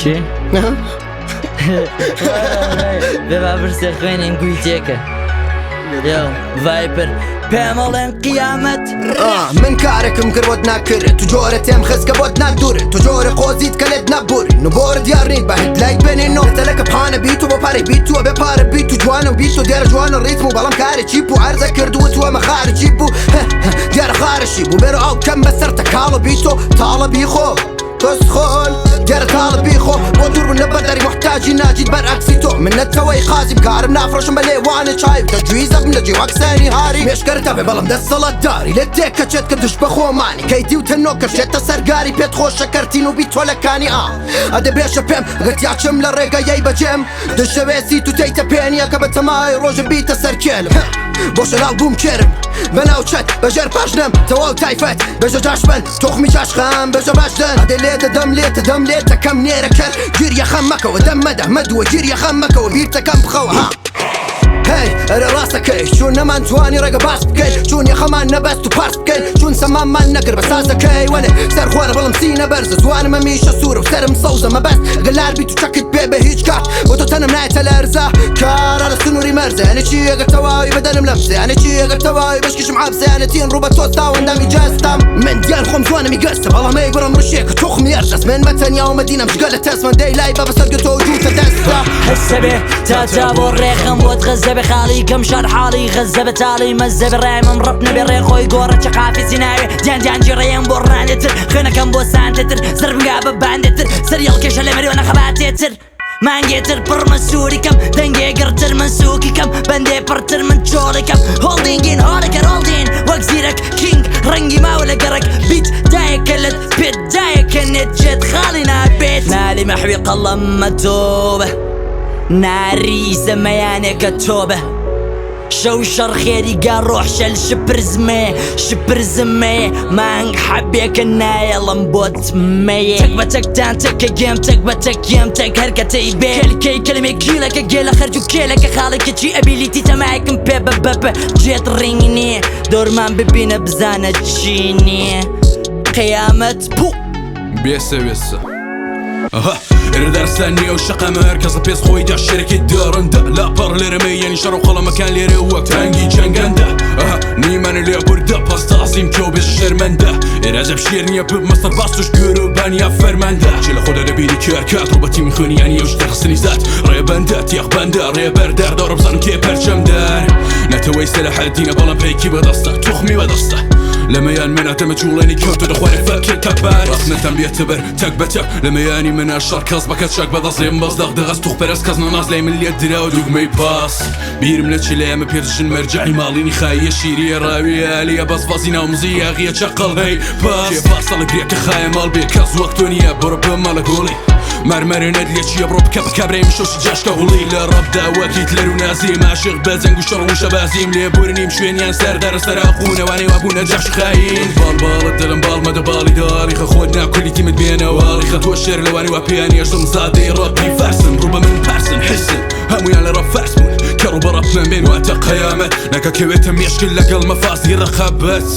چی؟ ببا برسێ خوێنین گویتێکە ڤایپەر پێمەڵێن قیامەت من کارێکم کردوت ناکرێت تو جۆرە تێم خستکە بۆت نادورێت تو جۆرە خۆزیت کە لێت نەبووری نو بۆرە دیار نیت بە هیدلایت بێنین نۆ تەلەکە پانە بیت و بۆ پارەی بیت و بێ پارە بیت و جوانە و بیت و دیارە جوانە ڕیتم و بەڵام کارێکی بوو عەرزە کردووە تووەمە خارجی بوو دیارە خارشی بوو بێرە ئاو کەم بەسەر تەکاڵە بیت و تاڵە بیخۆ تسخۆل دیارە تاڵە بیخۆ بۆ دوور بوون لە بەردەری محتاجی ناجیت بەرعەکسی تۆ من نەتەوەی خازی بکارم نافرۆشم بە لێوانە چای کە جویزەم لە جیواکسانی هاری مێشکەرتە بێ بەڵام دەسەڵەتداری لێت تێک کە چێت کە دش بە خۆمانی کەیتی و تەنۆ کەشێتە سەرگاری پێت خۆشەکەرتین و بی تۆلەکانی ئەدە بێشە پێم گەتیاچم لە ڕێگەیەی بەجێم دشەوێسی تو تێیتە پێنیە کە بە تەمای ڕۆژە بیتە سەرکێلم بۆ شەلاو بووم کێرم بەناو چەت بەژێر پاشنم تەواو تایفەت بێژە جاشبن تۆخمی جاشخەم بێژە باشدن ئەدە لێتە دەم لێتە کەم نێرە کرد گیریە خەم مەکەوە دەم مەدە مەدووە گیریە خەم مەکەوە بیرتەکەم بخەوە هەی ئەرە ڕاستەکەی چون نەمان توانی ڕێگە باس بکەین چون یەخەمان نەبەست و پارس بکەین چون سەمامان نەکرد بە سازەکەی وەنێ سەر خۆرە بەڵم سینە بەرزە زوانمە میشە سوورە و سەرم سەوزە مەبەست گەلار بیت و چەکت پێ بە هیچ کات بۆ تۆ تەنم نایەتە لەرزە کارە لە سنووری مەرزە یانە چی ئەگەر تەواوی بەدەنم لەمسە یانە چی ئەگەر تەواوی بەشکیشم حابسە یانە تین ڕوو بە تۆ تاوەندامی جەستم من دیار خۆم جوانمی گەستە بەڵام ئەی بڕم ڕشێکە تۆخمی ئەرزەست من بەتەنیا و مەدینەم جگە لە تەسمەن دەی لای بە بەسەر گوتۆ و جووتە دەستە هەسە بێ تا بۆ ڕێخم بۆت غەزە بێ خاڵی کەم شار حاڵی غەزە بەتاڵی مەزە بڕای من ڕەب نەبێ ڕێخۆی گۆڕە چە قافیزی ناوێ دیانجی ڕێم بۆ ڕانێتر خوێنەکەم بۆ سانتێتر زربگا بە باندێتر سەریەڵ کێشە لە مەریوە نەخەباتێتر مانگێتر پڕمە سووریکەم دەنگێ گرتر من سووکیکەم بەندێ پڕتر من چۆڵێکەم هۆڵدینگین هۆڵەکەر هۆڵدین وەک زیرەک کینگ ڕەنگی ماوە لە گەڕک بیت دایەکە لەت پێت دایەکە نێت جێت خاڵی نابێت نالی مەحوی قەڵەممە تۆبە ناری زەمەیانێکە تۆبە شەو شەڕ خێری گا ڕۆحشەل شپرزمێ مانگ حەبێکە نایەڵم بۆت مەیە تەک بە تەکتان تەکە گێم تەک بە تەک گێم تەک هەرکەتەی بێ کەلکەی کەلمێ گیلەکە گێ لە خەرج و کێلەکە خاڵێکە چی ئەبیلیتی تەمایکم پێ بە جێت ڕینگ نییە دۆرمان ببینە بزانە چی نییە قیامەت بوو بێسەوێسە ئێرە دەرسان نییە و شەقەمە هەرکەسە پێست خۆی دا شەرەکی دەڕەندە لاپەڕ لێرەمە یعنی شەڕ و قەڵەمەکان لێرە وەک تەنگی جەنگەندە نیمانە لێ بوردە پەستە ئەزیم کێو بێژ شەرمەندە ئێرە زەب شێر نییە بب مەستەر باستوش گوێرە و بانیا فەرمەندە چی لە خۆدا دەبینی کارکات ڕوبەتی میخوێنی یانی ئەو شتە خستنی زات ڕێبەندە تیەخبەندە ڕێبەردار دەڕە بزانم کێ پەرچەمدار نەتەوەی سەلاحەدینە بەڵام پێیکی بەدەستە توخمی بەدەستە لەمەیان مناتەمە جوڵێنی کەوتە دەخوارێ فەکر تەبار ڕاستنەتەم بێتە بەر تەک بەتەک لەمەیانی منە شەڕ کەس بەکەت چاک بەدەستێم بەزدەق دەغەست توخ پەرست کەس نەناز لای من لێت درا و دوگمەی پاس بیرم لە چی لایەمە پێرژن مەرجعی ماڵینی خایە شیریە ڕاویە عالیە بەسبازی ناومزی یاغیە چەقەڵ هەی پاس پاسەڵە گرێکە خایە ماڵ بێ کەس وەک تۆ نییە بڕۆ بمە لە گۆڵی مەرمەرێنەت لێ چیە بڕۆ بکە بکەبرەی مشۆشی جاشکە هوڵی لە ڕەبدا وەکیت لەر و نازیم عاشق بە جەنگ و شەڕ و شەبازیم لێ بورنیم شوێنیان سەردەرە سەراقونەوانەی وابوونە جاش خاین باڵت دڵم باڵمەدە باڵی داڵیخە خۆت ناکولیتیمت بێنەواڵیخە تۆ شێر لەوانی وا پێیانی ئەشتم زادەی ڕەبی فارسن ڕوو بە من پارسن حسن هەمویان لە ڕەب فارس بوون کە ڕوو بە ڕەب نەمێن واتە قەیامەت نەکە کەوێتە مێشکل لەگەڵ مەفازی ڕەخەبەت